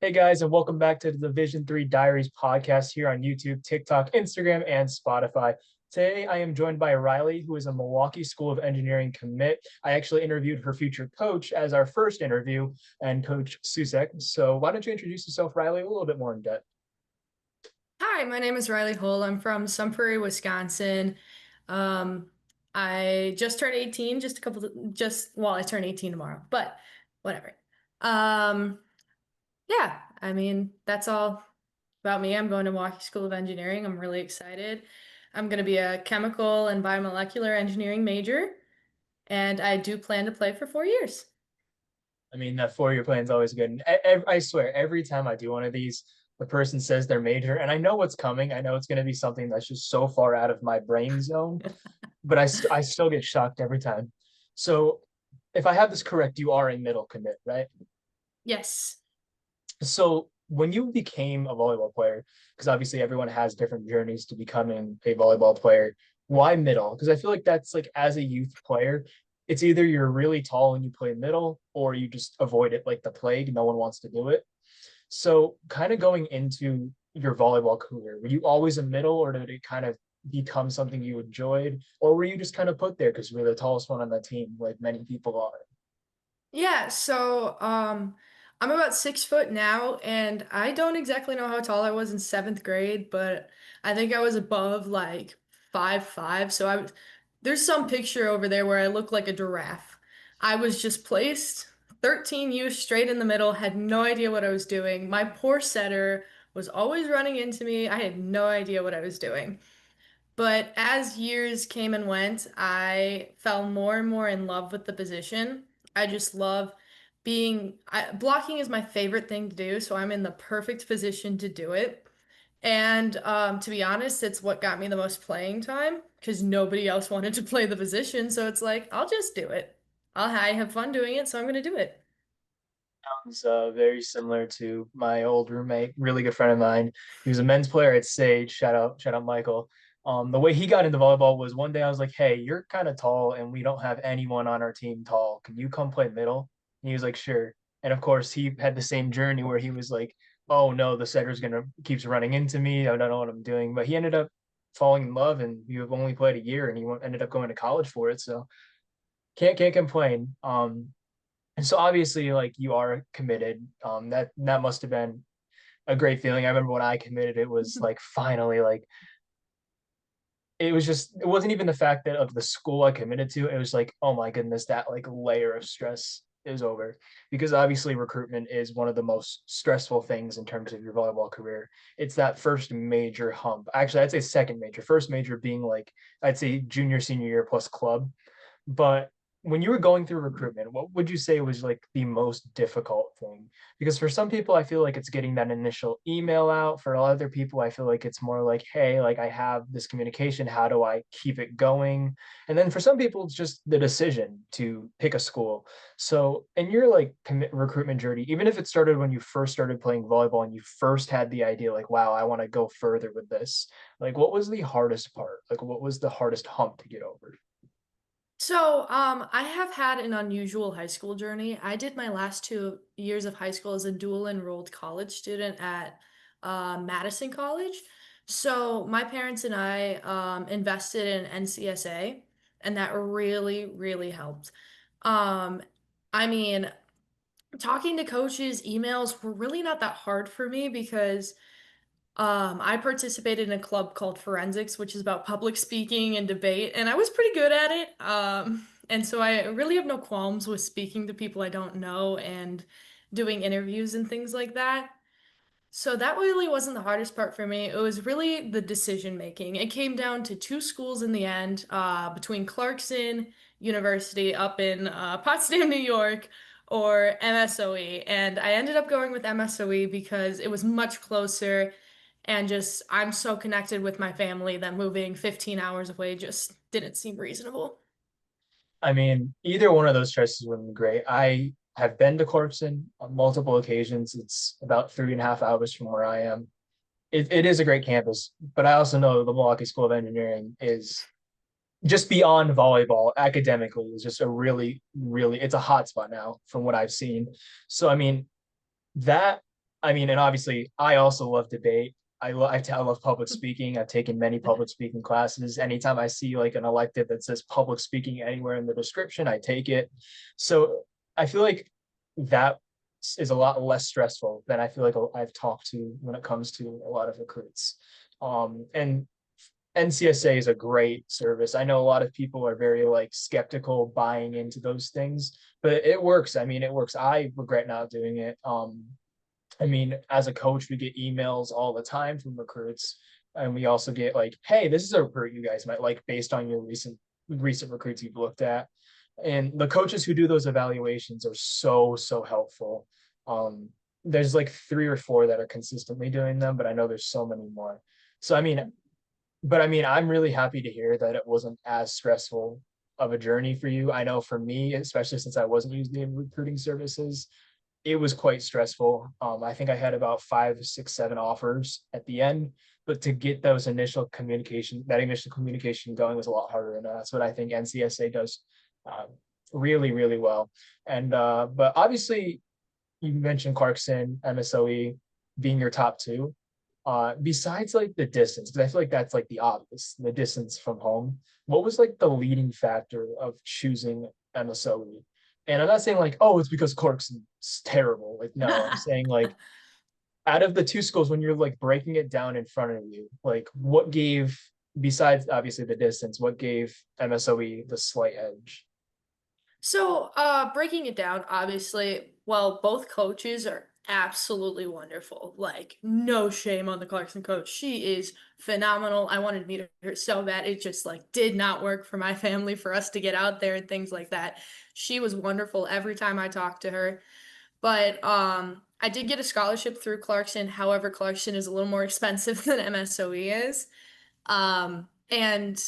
Hey guys, and welcome back to the Division 3 Diaries podcast here on YouTube, TikTok, Instagram, and Spotify. Today, I am joined by Rylee, who is a Milwaukee School of Engineering commit. I actually interviewed her future coach as our first interview, and Coach Susek. So, why don't you introduce yourself, Rylee, a little bit more in depth? Hi, my name is Rylee Hull. I'm from Sun Prairie, Wisconsin. Um, I just turned 18, I turn 18 tomorrow, but whatever. Um, yeah, I mean, that's all about me. I'm going to Milwaukee School of Engineering. I'm really excited. I'm going to be a chemical and biomolecular engineering major, and I do plan to play for 4 years. I mean, that 4 year plan is always good. And I swear, every time I do one of these, the person says they're major, and I know what's coming. I know it's going to be something that's just so far out of my brain zone, but I still get shocked every time. So, if I have this correct, you are a middle commit, right? Yes. So when you became a volleyball player, because obviously everyone has different journeys to becoming a volleyball player, why middle? Because I feel like that's like as a youth player, it's either you're really tall and you play middle, or you just avoid it like the plague. No one wants to do it. So kind of going into your volleyball career, were you always a middle, or did it kind of become something you enjoyed, or were you just kind of put there because you were the tallest one on the team, like many people are? I'm about 6 foot now, and I don't exactly know how tall I was in seventh grade, but I think I was above like 5'5". There's some picture over there where I look like a giraffe. I was just placed 13 U's straight in the middle, had no idea what I was doing. My poor setter was always running into me. I had no idea what I was doing. But as years came and went, I fell more and more in love with the position. I just love blocking is my favorite thing to do, so I'm in the perfect position to do it. And to be honest, it's what got me the most playing time because nobody else wanted to play the position. So it's like, I'll just do it. I have fun doing it, so I'm going to do it. Sounds very similar to my old roommate, really good friend of mine. He was a men's player at Sage. Shout out Michael. The way he got into volleyball was one day I was like, "Hey, you're kind of tall, and we don't have anyone on our team tall. Can you come play middle?" And he was like, "Sure." And of course, he had the same journey where he was like, "Oh no, the setter's gonna keeps running into me. I don't know what I'm doing." But he ended up falling in love, and you have only played a year, and he ended up going to college for it. So can't complain. And so obviously, like you are committed. That must have been a great feeling. I remember when I committed, it was like finally like it was just it wasn't even the fact that of the school I committed to. It was like, oh my goodness, that like layer of stress is over. Because obviously recruitment is one of the most stressful things in terms of your volleyball career. It's that first major hump. Actually, I'd say second major. First major being like I'd say junior, senior year plus club. But when you were going through recruitment, what would you say was like the most difficult thing? Because for some people, I feel like it's getting that initial email out. For other people, I feel like it's more like, hey, like I have this communication. How do I keep it going? And then for some people, it's just the decision to pick a school. So in your like recruitment journey, even if it started when you first started playing volleyball and you first had the idea, like, wow, I want to go further with this, like what was the hardest part? Like what was the hardest hump to get over? I have had an unusual high school journey. I did my last 2 years of high school as a dual enrolled college student at Madison College. So, my parents and I invested in NCSA, and that really, really helped. Um, I mean, talking to coaches, emails were really not that hard for me because I participated in a club called Forensics, which is about public speaking and debate, and I was pretty good at it. And so I really have no qualms with speaking to people I don't know and doing interviews and things like that. So that really wasn't the hardest part for me. It was really the decision making. It came down to two schools in the end, between Clarkson University up in Potsdam, New York, or MSOE. And I ended up going with MSOE because it was much closer and just I'm so connected with my family that moving 15 hours away just didn't seem reasonable. I mean, either one of those choices would be great. I have been to Clarkson on multiple occasions. It's about 3.5 hours from where I am. It is a great campus, but I also know the Milwaukee School of Engineering is just beyond volleyball academically is just a really, really, it's a hot spot now from what I've seen. So, I mean, that I mean, and obviously, I also love debate. I love public speaking. I've taken many public speaking classes. Anytime I see like an elective that says public speaking anywhere in the description, I take it. So I feel like that is a lot less stressful than I feel like I've talked to when it comes to a lot of recruits. And NCSA is a great service. I know a lot of people are very like skeptical buying into those things, but it works. I mean, it works. I regret not doing it. I mean, as a coach, we get emails all the time from recruits, and we also get like, "Hey, this is a recruit you guys might like based on your recent recruits you've looked at." And the coaches who do those evaluations are so helpful. Um, there's like three or four that are consistently doing them, but I know there's so many more. So I mean, I'm really happy to hear that it wasn't as stressful of a journey for you. I know for me, especially since I wasn't using the recruiting services, it was quite stressful. I think I had about five, six, seven offers at the end, but to get that initial communication going was a lot harder, and that's what I think NCSA does uh, really well. And but obviously, you mentioned Clarkson, MSOE being your top two. Besides like the distance, because I feel like that's like the obvious, the distance from home. What was like the leading factor of choosing MSOE? And I'm not saying like, oh, it's because Clarkson's terrible. Like, no, I'm saying like out of the two schools, when you're like breaking it down in front of you, like what gave, besides obviously the distance, what gave MSOE the slight edge? So, breaking it down, obviously, well, both coaches are absolutely wonderful. Like, no shame on the Clarkson coach. She is phenomenal. I wanted to meet her so bad. It just like did not work for my family for us to get out there and things like that. She was wonderful every time I talked to her. But I did get a scholarship through Clarkson. However, Clarkson is a little more expensive than MSOE is. And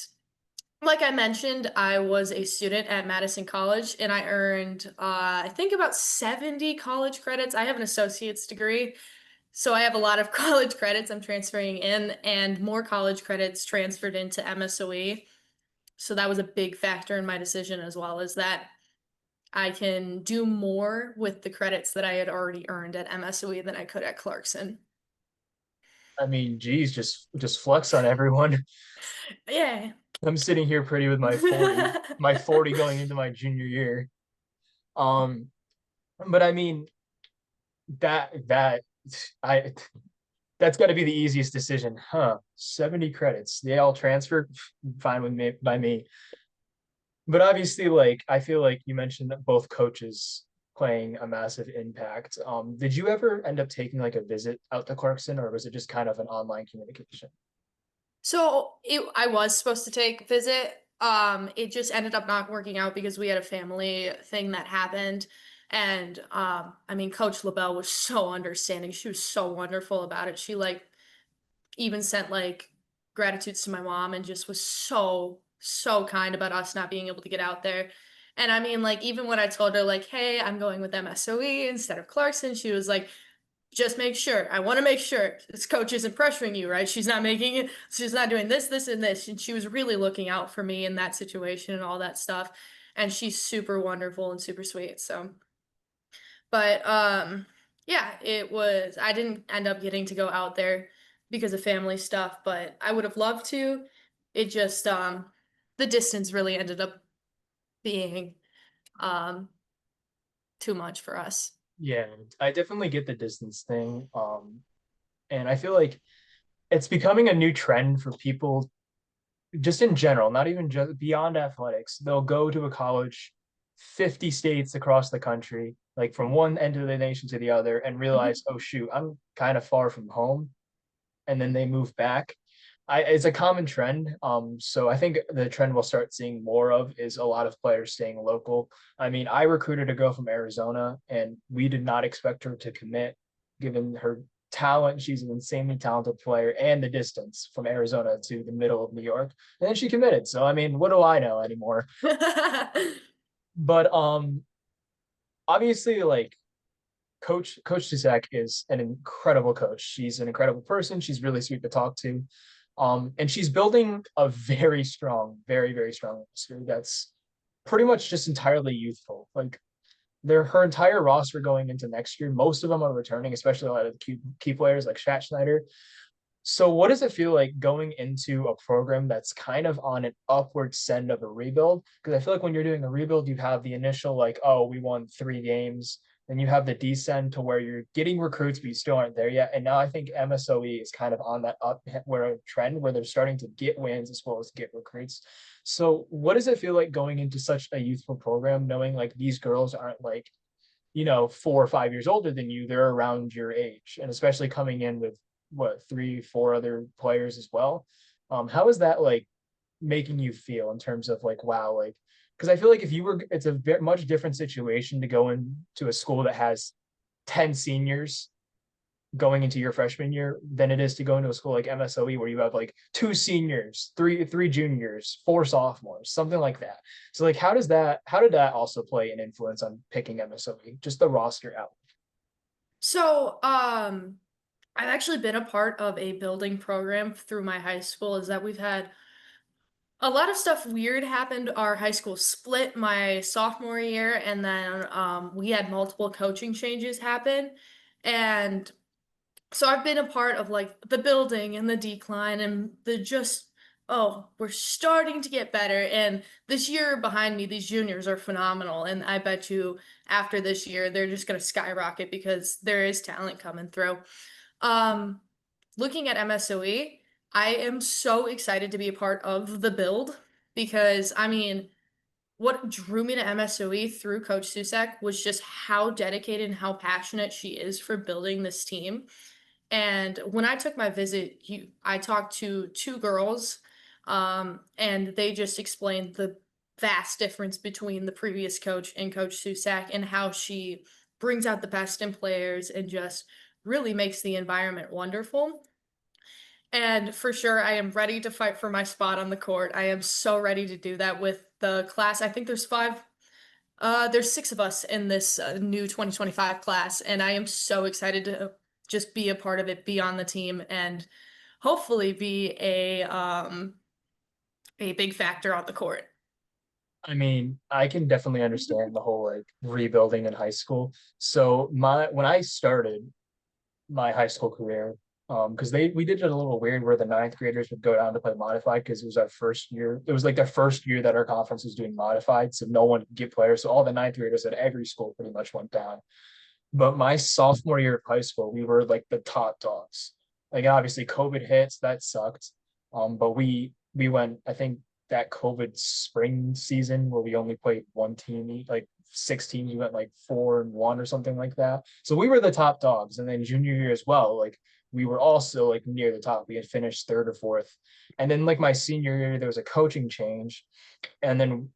like I mentioned, I was a student at Madison College and I earned, I think about 70 college credits. I have an associate's degree, so I have a lot of college credits I'm transferring in, and more college credits transferred into MSOE. So that was a big factor in my decision, as well as that I can do more with the credits that I had already earned at MSOE than I could at Clarkson. I mean, geez, just flex on everyone. Yeah. I'm sitting here pretty with my 40 going into my junior year. Um, but I mean that I that's got to be the easiest decision, huh? 70 credits, they all transfer, fine with me by me. But obviously, like I feel like you mentioned that both coaches playing a massive impact. Did you ever end up taking like a visit out to Clarkson, or was it just kind of an online communication? I was supposed to take visit. It just ended up not working out because we had a family thing that happened. And I mean, Coach LaBelle was so understanding. She was so wonderful about it. She like even sent like gratitudes to my mom and just was so kind about us not being able to get out there. And I mean, like even when I told her like, "Hey, I'm going with MSOE instead of Clarkson," she was like, just make sure. I want to make sure this coach isn't pressuring you, right? She's not making it. She's not doing this, and this. And she was really looking out for me in that situation and all that stuff. And she's super wonderful and super sweet. So, but yeah, it was. I didn't end up getting to go out there because of family stuff, but I would have loved to. It just the distance really ended up being um too much for us. Yeah, I definitely get the distance thing. And I feel like it's becoming a new trend for people just in general, not even just beyond athletics. They'll go to a college 50 states across the country, like from one end of the nation to the other, and realize, oh shoot, I'm kind of far from home. And then they move back. It's a common trend. So I think the trend we'll start seeing more of is a lot of players staying local. I mean, I recruited a girl from Arizona, and we did not expect her to commit, given her talent. She's an insanely talented player, and the distance from Arizona to the middle of New York. And then she committed. So I mean, what do I know anymore? But obviously, like Coach Tuzak is an incredible coach. She's an incredible person. She's really sweet to talk to. And she's building a very strong, very strong industry that's pretty much just entirely youthful. Like their her entire roster going into next year. Most of them are returning, especially a lot of the key players like Shat Schneider. So what does it feel like going into a program that's kind of on an upward send of a rebuild? Because I feel like when you're doing a rebuild, you have the initial like, oh, we won 3 games. Then you have the descend to where you're getting recruits, but you still aren't there yet. And now I think MSOE is kind of on that up where a trend where they're starting to get wins as well as get recruits. So what does it feel like going into such a youthful program, knowing like these girls aren't like 4 or 5 years older than you, they're around your age, and especially coming in with what 3, 4 other players as well. How is that like making you feel in terms of like wow, like because I feel like if you were, it's a very much different situation to go into a school that has 10 seniors going into your freshman year than it is to go into a school like MSOE where you have like 2 seniors, three juniors, 4 sophomores, something like that. So like how did that also play an influence on picking MSOE? Just the roster out. So, I've actually been a part of a building program through my high school. Is that we've had a lot of stuff weird happened. Our high school split my sophomore year, and then we had multiple coaching changes happen. And so I've been a part of like the building and the decline and the just, oh, we're starting to get better. And this year behind me, these juniors are phenomenal. And I bet you after this year, they're just going to skyrocket because there is talent coming through. Um, Looking at MSOE, I am so excited to be a part of the build because I mean, what drew me to MSOE through Coach Susak was just how dedicated and how passionate she is for building this team. And when I took my visit, I talked to 2 girls, and they just explained the vast difference between the previous coach and Coach Susak and how she brings out the best in players and just really makes the environment wonderful. And for sure, I am ready to fight for my spot on the court. I am so ready to do that with the class. I think there's 6 of us in this new 2025 class, and I am so excited to just be a part of it, be on the team, and hopefully be a big factor on the court. I mean, I can definitely understand the whole like rebuilding in high school. So my when I started my high school career, because they we did it a little weird where the ninth graders would go down to play modified because it was our first year. It was like their first year that our conference was doing modified, so no one could get players. So all the ninth graders at every school pretty much went down. But my sophomore year of high school, we were like the top dogs. Like obviously COVID hits, that sucked. But we went, I think that COVID spring season where we only played one team each, like 6 teams, we went like 4-1 or something like that. So we were the top dogs. And then junior year as well, like we were also like near the top. We had finished third or fourth. And then like my senior year, there was a coaching change. And then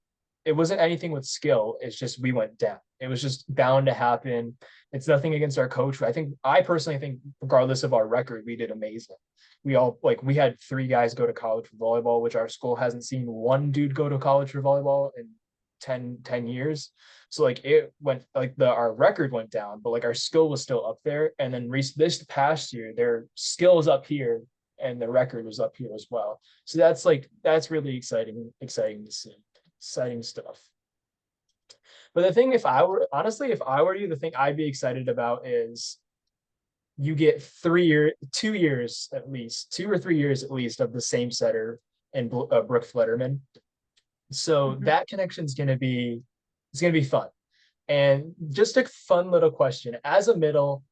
it wasn't anything with skill. It's just we went down. It was just bound to happen. It's nothing against our coach. I personally think, regardless of our record, we did amazing. We all like we had 3 guys go to college for volleyball, which our school hasn't seen one dude go to college for volleyball in 10 years. So like it went like the our record went down, but like our skill was still up there. And then this past year, their skill is up here and the record was up here as well. So that's really exciting to see. Exciting stuff. But the thing, if I were honestly, if I were you, the thing I'd be excited about is you get 3 year, 2 years at least, 2 or 3 years at least of the same setter and Brooke Flutterman. So Mhm. that connection's gonna be it's gonna be fun. And just a fun little question: as a middle,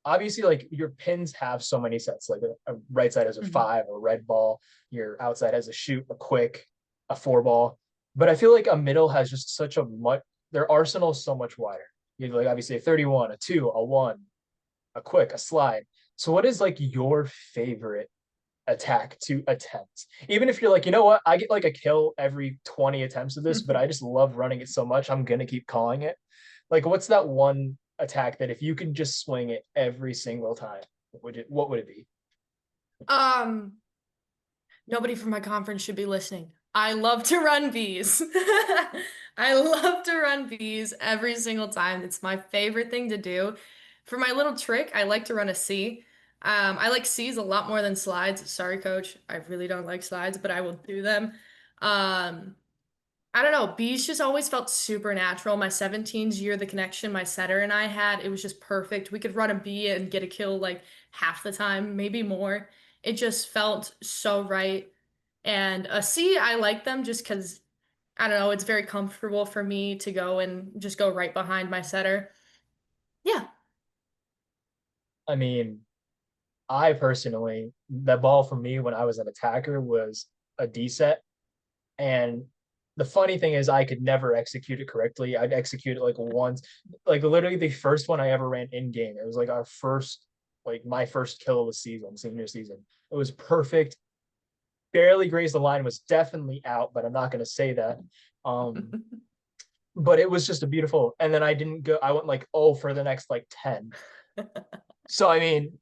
obviously, like your pins have so many sets. Like a right side has a Mhm. 5, a red ball. Your outside has a shoot, a quick, a 4 ball. But I feel like a middle has just such a much. Their arsenal is so much wider. You have like obviously a 31, a 2, a 1, a quick, a slide. So what is like your favorite attack to attempt? Even if you're like, you know what, I get like a kill every 20 attempts of this, but I just love running it so much, I'm gonna keep calling it. Like, what's that one attack that if you can just swing it every single time, what would it be? Um, Nobody from my conference should be listening. I love to run bees. I love to run bees every single time. It's my favorite thing to do. For my little trick, I like to run a C. I like C's a lot more than slides. Sorry, coach. I really don't like slides, but I will do them. Um, I don't know. Bees just always felt supernatural. My 17's year, the connection my setter and I had, it was just perfect. We could run a bee and get a kill like half the time, maybe more. It just felt so right. And a C, I like them just because, I don't know, it's very comfortable for me to go and just go right behind my setter. Yeah. I mean, I personally, the ball for me when I was an attacker was a D set. And the funny thing is, I could never execute it correctly. I'd execute it like once, like literally the first one I ever ran in game. It was like our first, like my first kill of the season, senior season. It was perfect. Barely grazed the line, was definitely out, but I'm not going to say that. Um, but it was just a beautiful. And then I didn't go, I went like, oh, for the next like 10. So, I mean,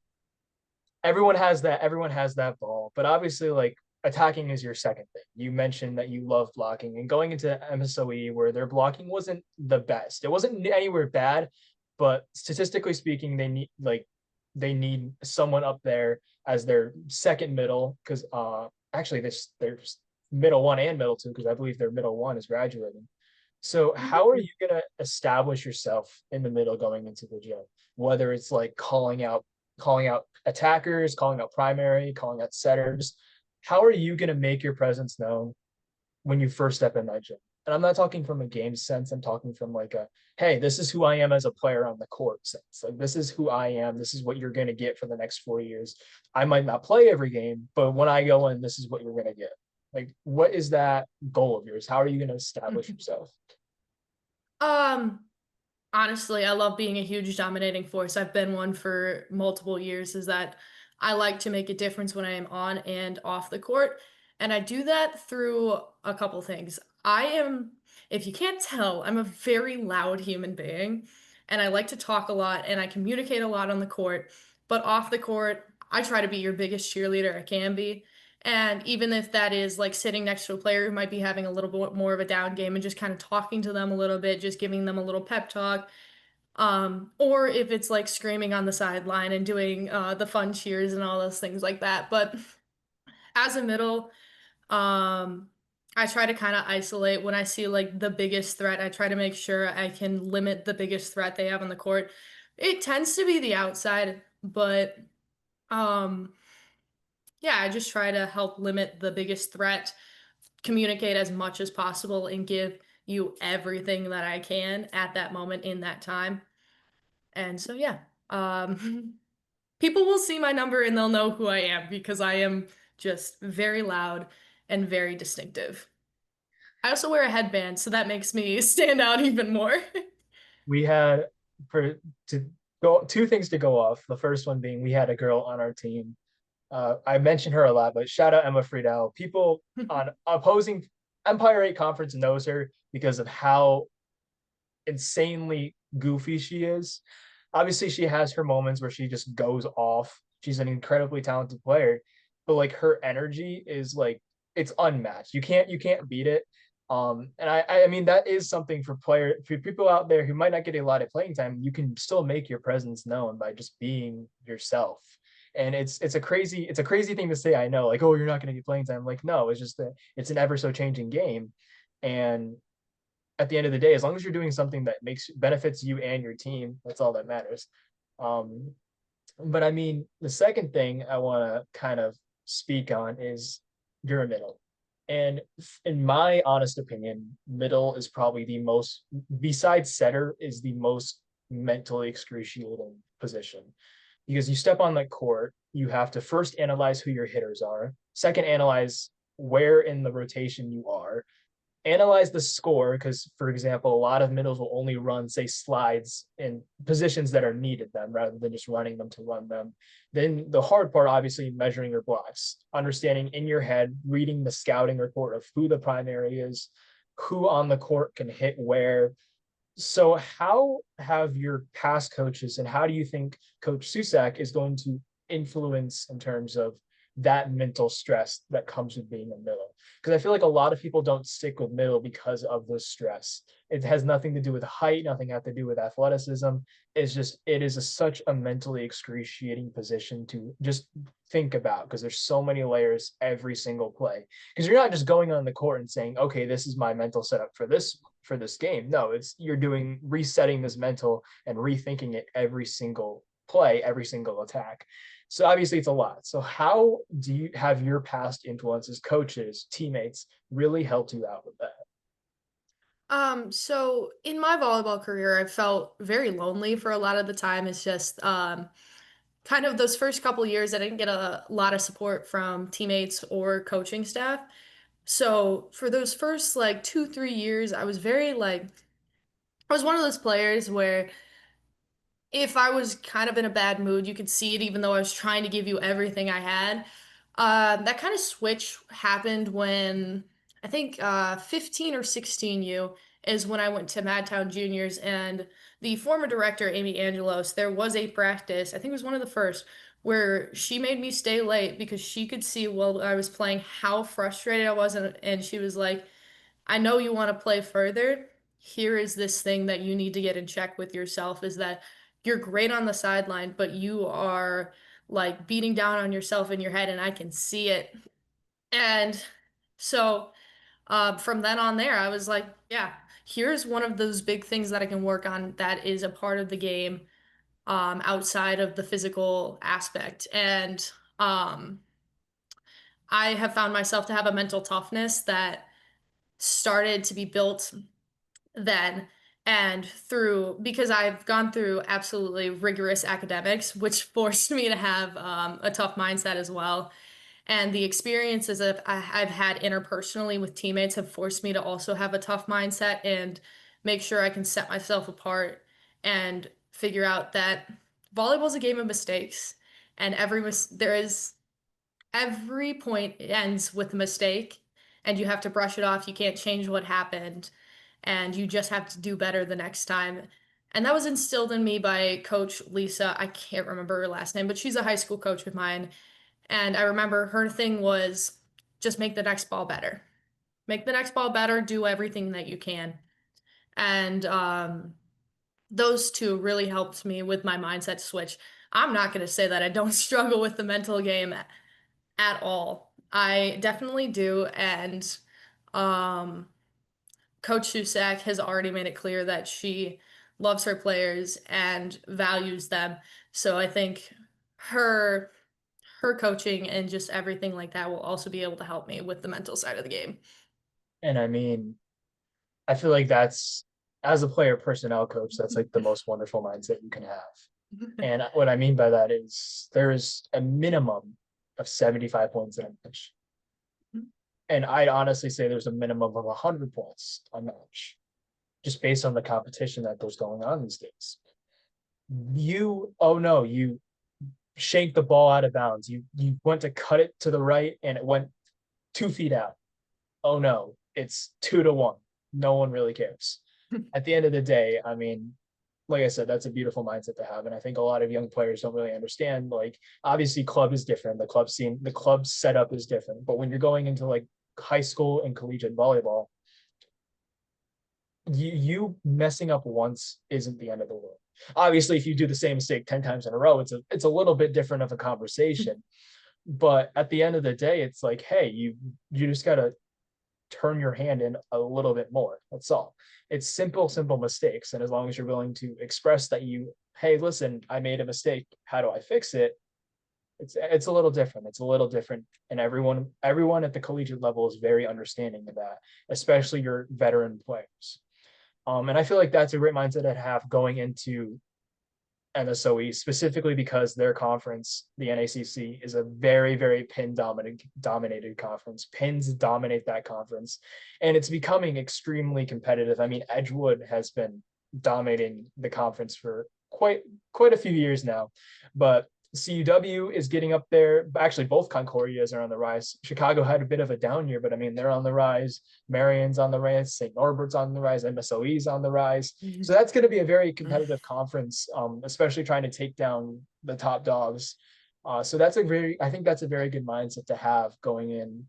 everyone has that ball, but obviously like attacking is your second thing. You mentioned that you love blocking, and going into MSOE where their blocking wasn't the best. It wasn't anywhere bad, but statistically speaking, they need someone up there as their second middle, because actually this there's middle one and middle two, because I believe their middle one is graduating. So how are you going to establish yourself in the middle going into the gym? Whether it's like calling out attackers, calling out primary, calling out setters. How are you going to make your presence known when you first step in that gym? And I'm not talking from a game sense. I'm talking from like a, hey, this is who I am as a player on the court sense. Like, this is who I am. This is what you're going to get for the next 4 years. I might not play every game, but when I go in, this is what you're going to get. Like, what is that goal of yours? How are you going to establish yourself? Um, Honestly, I love being a huge dominating force. I've been one for multiple years, is that I like to make a difference when I am on and off the court. And I do that through a couple things. If you can't tell, I'm a very loud human being, and I like to talk a lot and I communicate a lot on the court. But off the court, I try to be your biggest cheerleader I can be. And even if that is like sitting next to a player who might be having a little bit more of a down game and just kind of talking to them a little bit, just giving them a little pep talk, or if it's like screaming on the sideline and doing the fun cheers and all those things like that. But as a middle, um, I try to kind of isolate when I see like the biggest threat. I try to make sure I can limit the biggest threat they have on the court. It tends to be the outside, but um, yeah, I just try to help limit the biggest threat, communicate as much as possible, and give you everything that I can at that moment in that time. And so, yeah, people will see my number and they'll know who I am because I am just very loud and very distinctive. I also wear a headband, so that makes me stand out even more. We had for to go two things to go off. The first one being we had a girl on our team. I mention her a lot, but shout out Emma Friedel. People on opposing Empire 8 conference knows her because of how insanely goofy she is. Obviously, she has her moments where she just goes off. She's an incredibly talented player, but like her energy is like it's unmatched. You can't beat it. And I mean that is something for people out there who might not get a lot of playing time. You can still make your presence known by just being yourself. And it's a crazy thing to say. I know, like, oh, you're not going to get playing time. Like, no, it's just that it's an ever so changing game, and at the end of the day, as long as you're doing something that makes benefits you and your team, that's all that matters. Um, but I mean, the second thing I want to kind of speak on is you're a middle. And in my honest opinion, middle is probably the most, besides setter, is the most mentally excruciating position. Because you step on that court, you have to first analyze who your hitters are, second, analyze where in the rotation you are, analyze the score because, for example, a lot of middles will only run, say, slides in positions that are needed them rather than just running them to run them. Then the hard part, obviously, measuring your blocks, understanding in your head, reading the scouting report of who the primary is, who on the court can hit where. So, how have your past coaches and how do you think Coach Susak is going to influence in terms of that mental stress that comes with being a middle. Because I feel like a lot of people don't stick with middle because of the stress. It has nothing to do with height, nothing have to do with athleticism. It's just it is such a mentally excruciating position to just think about because there's so many layers every single play. Because you're not just going on the court and saying, okay, this is my mental setup for this game. No, it's you're doing resetting this mental and rethinking it every single play, every single attack. So obviously it's a lot. So how do you have your past influences, coaches, teammates really helped you out with that? So in my volleyball career, I felt very lonely for a lot of the time. It's just kind of those first couple years, I didn't get a lot of support from teammates or coaching staff. So for those first like 2, 3 years, I was very like I was one of those players where if I was kind of in a bad mood, you could see it even though I was trying to give you everything I had. That kind of switch happened when I think 15 or 16 U is when I went to Madtown Juniors and the former director, Amy Angelos, there was a practice, I think it was one of the first, where she made me stay late because she could see while I was playing how frustrated I was and she was like, I know you want to play further. Here is this thing that you need to get in check with yourself is that you're great on the sideline, but you are like beating down on yourself in your head, and I can see it. And so from then on there, I was like, yeah, here's one of those big things that I can work on that is a part of the game outside of the physical aspect. And um, I have found myself to have a mental toughness that started to be built then and through because I've gone through absolutely rigorous academics, which forced me to have a tough mindset as well. And the experiences that I've had interpersonally with teammates have forced me to also have a tough mindset and make sure I can set myself apart and figure out that volleyball is a game of mistakes, and there is every point ends with a mistake, and you have to brush it off. You can't change what happened and you just have to do better the next time. And that was instilled in me by Coach Lisa. I can't remember her last name, but she's a high school coach of mine. And I remember her thing was just make the next ball better. Make the next ball better, do everything that you can. And those two really helped me with my mindset switch. I'm not going to say that I don't struggle with the mental game at all. I definitely do. And um, Coach Susak has already made it clear that she loves her players and values them. So I think her her coaching and just everything like that will also be able to help me with the mental side of the game. And I mean, I feel like that's as a player personnel coach, that's like the most wonderful mindset you can have. And what I mean by that is there is a minimum of 75 points in a match. And I'd honestly say there's a minimum of 100 points a match, just based on the competition that there's going on these days. Oh no, you shanked the ball out of bounds. You went to cut it to the right and it went 2 feet out. Oh no, it's 2-1. No one really cares. At the end of the day, I mean, like I said, that's a beautiful mindset to have. And I think a lot of young players don't really understand. Like, obviously, club is different. The club scene, the club setup is different. But when you're going into like high school and collegiate volleyball, you messing up once isn't the end of the world. Obviously, if you do the same mistake 10 times in a row, it's a little bit different of a conversation. But at the end of the day, it's like, hey, you just gotta turn your hand in a little bit more. That's all. It's simple mistakes. And as long as you're willing to express that hey, listen, I made a mistake. How do I fix it? It's a little different. It's a little different. And everyone at the collegiate level is very understanding of that, especially your veteran players. And I feel like that's a great mindset to have going into MSOE, specifically because their conference, the NACC, is a very pin dominated conference. Pins dominate that conference, and it's becoming extremely competitive. I mean, Edgewood has been dominating the conference for quite a few years now, but CUW is getting up there. Actually, both Concordias are on the rise. Chicago had a bit of a down year, but I mean, they're on the rise. Marion's on the rise. St. Norbert's on the rise. MSOE's on the rise. So that's going to be a very competitive conference, especially trying to take down the top dogs. So that's a very, I think that's a very good mindset to have going in,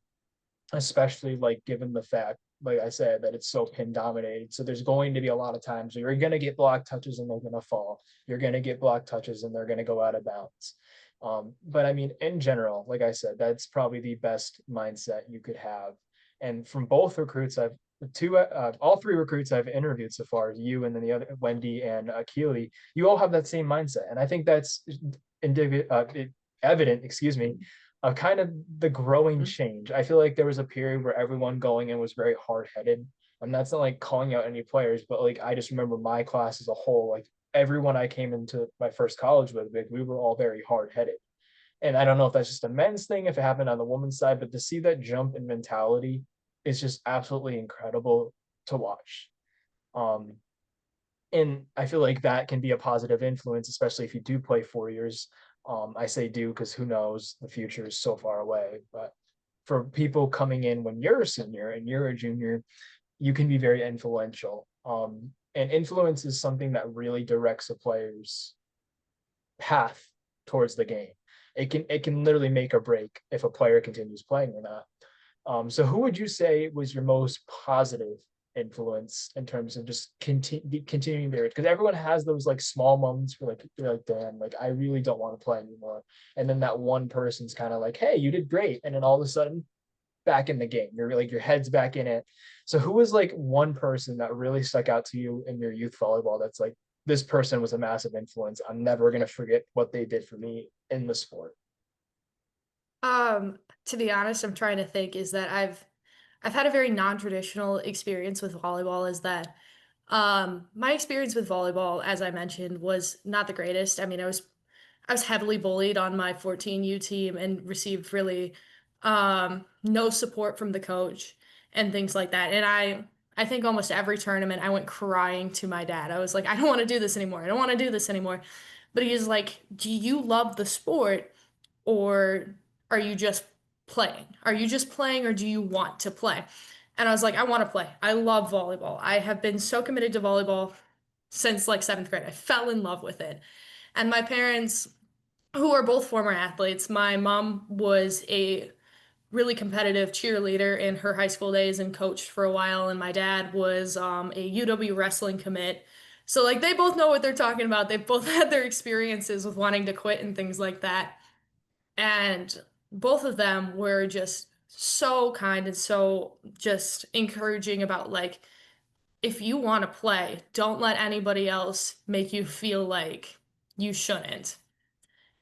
especially like given the fact, like I said, that it's so pin dominated. So there's going to be a lot of times where you're going to get block touches and they're going to fall. You're going to get block touches and they're going to go out of bounds. But I mean, in general, like I said, that's probably the best mindset you could have. And from both recruits, all three recruits I've interviewed so far, you and then the other Wendy and Keely, you all have that same mindset, and I think that's evident, excuse me, of kind of the growing change. I feel like there was a period where everyone going in was very hard headed. And that's not like calling out any players, but like I just remember my class as a whole, like everyone I came into my first college with, like, we were all very hard headed. And I don't know if that's just a men's thing, if it happened on the woman's side, but to see that jump in mentality is just absolutely incredible to watch. Um, and I feel like that can be a positive influence, especially if you do play 4 years. I say do because who knows, the future is so far away. But for people coming in when you're a senior and you're a junior, you can be very influential. And influence is something that really directs a player's path towards the game. It can literally make or break if a player continues playing or not. So who would you say was your most positive influence in terms of just continuing there? Because everyone has those like small moments where like you're like, damn, like I really don't want to play anymore. And then that one person's kind of like, hey, you did great. And then all of a sudden, back in the game. You're like your head's back in it. So who was like one person that really stuck out to you in your youth volleyball that's like this person was a massive influence. I'm never gonna forget what they did for me in the sport. To be honest, I'm trying to think is that I've had a very non-traditional experience with volleyball is that my experience with volleyball, as I mentioned, was not the greatest. I mean, I was heavily bullied on my 14U team and received really no support from the coach and things like that. And I think almost every tournament I went crying to my dad. I was like, I don't want to do this anymore. I don't want to do this anymore. But he was like, do you love the sport or are you just playing? Are you just playing or do you want to play? And I was like, I want to play. I love volleyball. I have been so committed to volleyball since like seventh grade. I fell in love with it. And my parents, who are both former athletes, my mom was a really competitive cheerleader in her high school days and coached for a while, and my dad was a UW wrestling commit. So like they both know what they're talking about. They've both had their experiences with wanting to quit and things like that. And both of them were just so kind and so just encouraging about like, if you want to play, don't let anybody else make you feel like you shouldn't.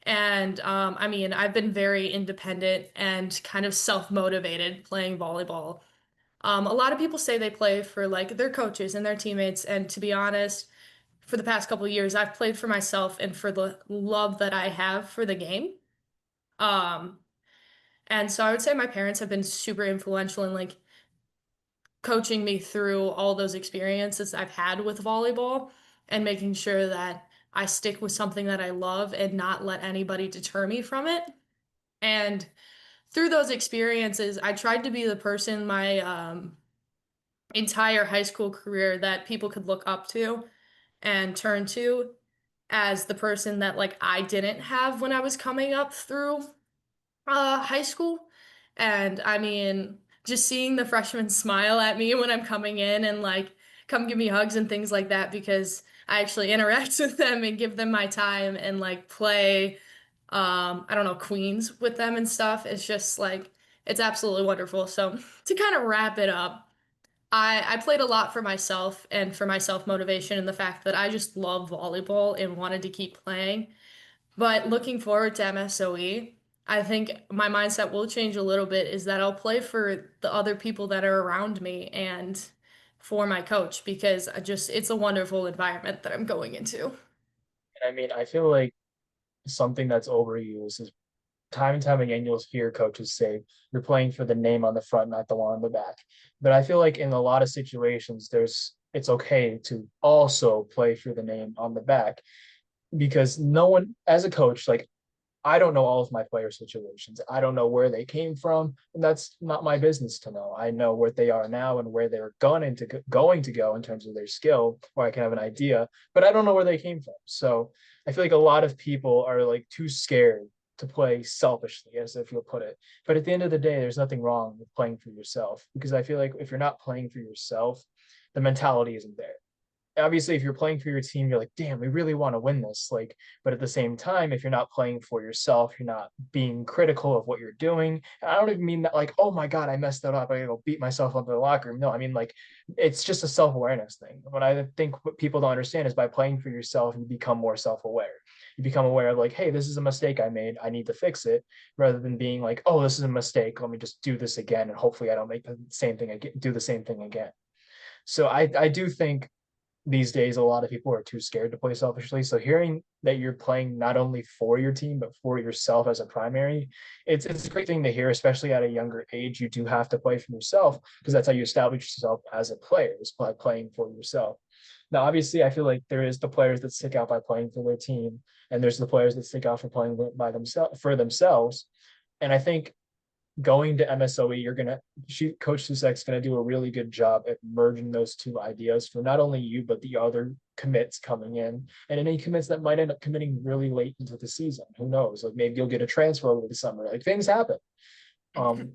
And I mean, I've been very independent and kind of self-motivated playing volleyball. A lot of people say they play for like their coaches and their teammates, and to be honest, for the past couple of years, I've played for myself and for the love that I have for the game. Um, And so I would say my parents have been super influential in like coaching me through all those experiences I've had with volleyball and making sure that I stick with something that I love and not let anybody deter me from it. And through those experiences, I tried to be the person my entire high school career that people could look up to and turn to as the person that like I didn't have when I was coming up through high school. And I mean, just seeing the freshmen smile at me when I'm coming in and like come give me hugs and things like that because I actually interact with them and give them my time and like play I don't know, queens with them and stuff. It's just like it's absolutely wonderful. So to kind of wrap it up, I played a lot for myself and for my self motivation and the fact that I just love volleyball and wanted to keep playing. But looking forward to MSOE, I think my mindset will change a little bit is that I'll play for the other people that are around me and for my coach because I just it's a wonderful environment that I'm going into. And I mean, I feel like something that's overused is time and time again you'll hear coaches say you're playing for the name on the front, not the one on the back. But I feel like in a lot of situations there's it's okay to also play for the name on the back because no one as a coach, like I don't know all of my player situations. I don't know where they came from, and that's not my business to know. I know where they are now and where they're going to go in terms of their skill, or I can have an idea, but I don't know where they came from. So I feel like a lot of people are like too scared to play selfishly, as if you'll put it. But at the end of the day, there's nothing wrong with playing for yourself, because I feel like if you're not playing for yourself, the mentality isn't there. Obviously, if you're playing for your team, you're like, damn, we really want to win this. Like, but at the same time, if you're not playing for yourself, you're not being critical of what you're doing. And I don't even mean that like, oh my God, I messed that up. I gotta go beat myself up in the locker room. No, I mean like it's just a self-awareness thing. What I think what people don't understand is by playing for yourself, you become more self-aware. You become aware of like, hey, this is a mistake I made. I need to fix it, rather than being like, oh, this is a mistake. Let me just do this again, and hopefully I don't make the same thing again, do the same thing again. So I do think these days a lot of people are too scared to play selfishly. So hearing that you're playing not only for your team but for yourself as a primary, it's a great thing to hear, especially at a younger age. You do have to play for yourself, because that's how you establish yourself as a player, is by playing for yourself. Now, obviously, I feel like there is the players that stick out by playing for their team, and there's the players that stick out for playing by themselves for themselves. And I think going to MSOE, you're gonna Coach Susek's gonna do a really good job at merging those two ideas for not only you but the other commits coming in, and any commits that might end up committing really late into the season. Who knows? Like maybe you'll get a transfer over the summer. Like things happen. Um,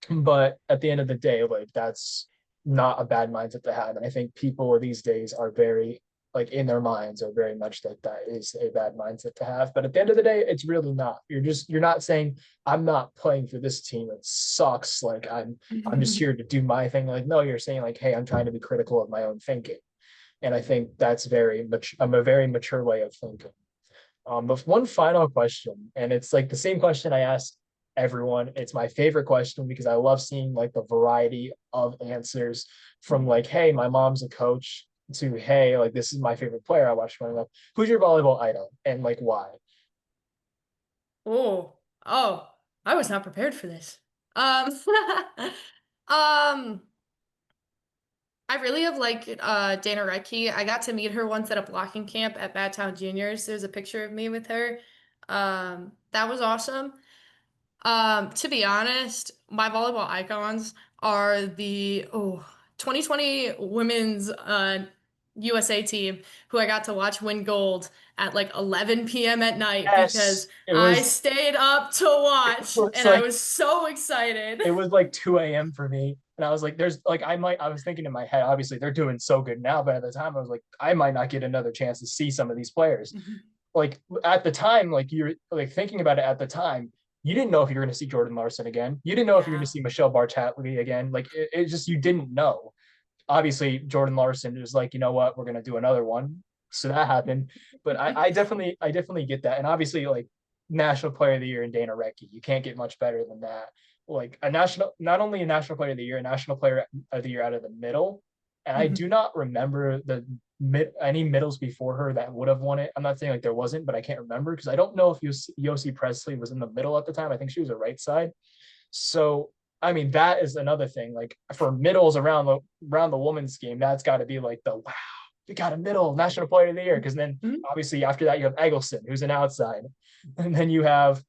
but at the end of the day, like that's not a bad mindset to have. And I think people these days are very like in their minds are very much that that is a bad mindset to have. But at the end of the day, it's really not. You're not saying I'm not playing for this team. It sucks. Like I'm just here to do my thing. Like no, you're saying like, hey, I'm trying to be critical of my own thinking. And I think that's very much a very mature way of thinking. But one final question, and it's like the same question I asked everyone. It's my favorite question because I love seeing like the variety of answers from like, hey, my mom's a coach to hey, like this is my favorite player I watched growing up. Who's your volleyball idol and like why? Oh, oh, I was not prepared for this. Um, um, I really have liked Dana Rettke. I got to meet her once at a blocking camp at Badtown Juniors. There's a picture of me with her. That was awesome. To be honest, my volleyball icons are the 2020 women's USA team who I got to watch win gold at like 11 p.m. at night because Yes, I stayed up to it watch was and I like was so excited. it was like 2 a.m. for me. And I was like, there's like I was thinking in my head, obviously they're doing so good now, but at the time I was like, I might not get another chance to see some of these players. Like at the time, like you're like thinking about it at the time, you didn't know if you were going to see Jordan Larson again. You didn't know if you were going Yeah. to see Michelle Bartley again. Like it just you didn't know. Obviously, Jordan Larson was like, you know what, we're going to do another one. So that happened. But I definitely get that. And obviously, like National Player of the Year and Dana Rettke, you can't get much better than that. Like a national, not only a National Player of the Year, a National Player of the Year out of the middle. And I do not remember any middles before her that would have won it. I'm not saying like there wasn't, but I can't remember because I don't know if Yossi Presley was in the middle at the time. I think she was a right side. So I mean that is another thing. Like for middles around the women's game, that's got to be like the wow, we got a middle National Player of the Year. Because then obviously after that you have Eggleston, who's an outside, and then you have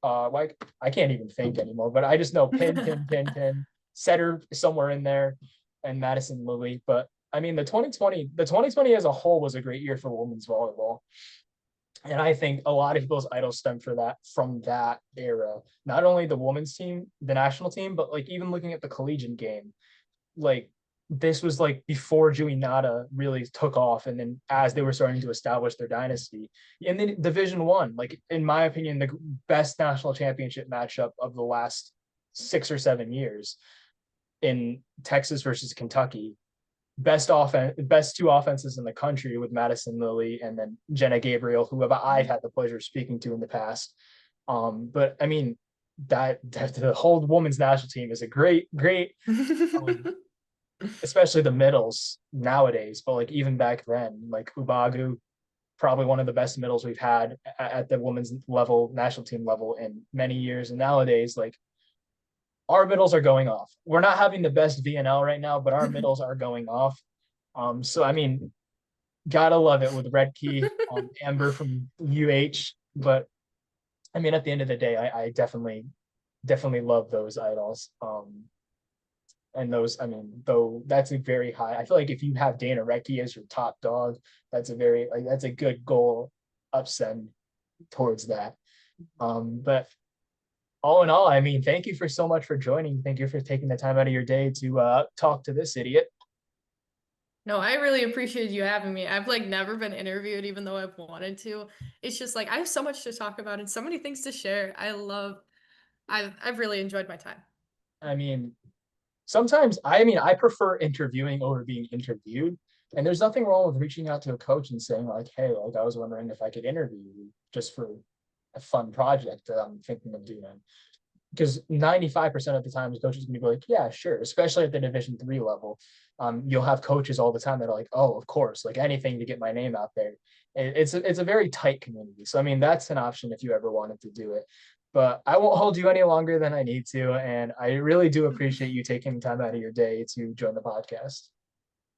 like I can't even think anymore, but I just know pin, setter somewhere in there, and Madison Lilly. But I mean the 2020 as a whole was a great year for women's volleyball. And I think a lot of people's idols stem from that era. Not only the women's team, the national team, but like even looking at the collegiate game, like this was like before Jui Nada really took off, and then as they were starting to establish their dynasty. And then Division One, like in my opinion, the best national championship matchup of the last 6 or 7 years in Texas versus Kentucky. Best two offenses in the country with Madison Lilly and then Jenna Gabriel, who I've had the pleasure of speaking to in the past. But I mean that the whole women's national team is a great, um, especially the middles nowadays. But like even back then, like Ubagu, probably one of the best middles we've had at the women's level, national team level in many years. And nowadays, like our middles are going off. We're not having the best VNL right now, but our middles are going off. So I mean, gotta love it with Red Key, Amber from UH. But I mean, at the end of the day, I definitely love those idols. And those, I mean, though that's a very high. I feel like if you have Dana Rettke as your top dog, that's a very like that's a good goal upsend towards that. But all in all, I mean, thank you for so much for joining. Thank you for taking the time out of your day to talk to this idiot. No, I really appreciate you having me. I've like never been interviewed, even though I've wanted to. It's just like I have so much to talk about and so many things to share. I've really enjoyed my time. I mean, sometimes I prefer interviewing over being interviewed. And there's nothing wrong with reaching out to a coach and saying like, hey, like I was wondering if I could interview you just for a fun project that I'm thinking of doing. Because 95% of the time the coaches can be like, yeah, sure, especially at the Division 3 level. You'll have coaches all the time that are like, oh, of course, like anything to get my name out there. It's a very tight community. So I mean that's an option if you ever wanted to do it. But I won't hold you any longer than I need to. And I really do appreciate you taking time out of your day to join the podcast.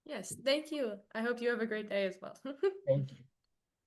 Yes, thank you. I hope you have a great day as well. Thank you.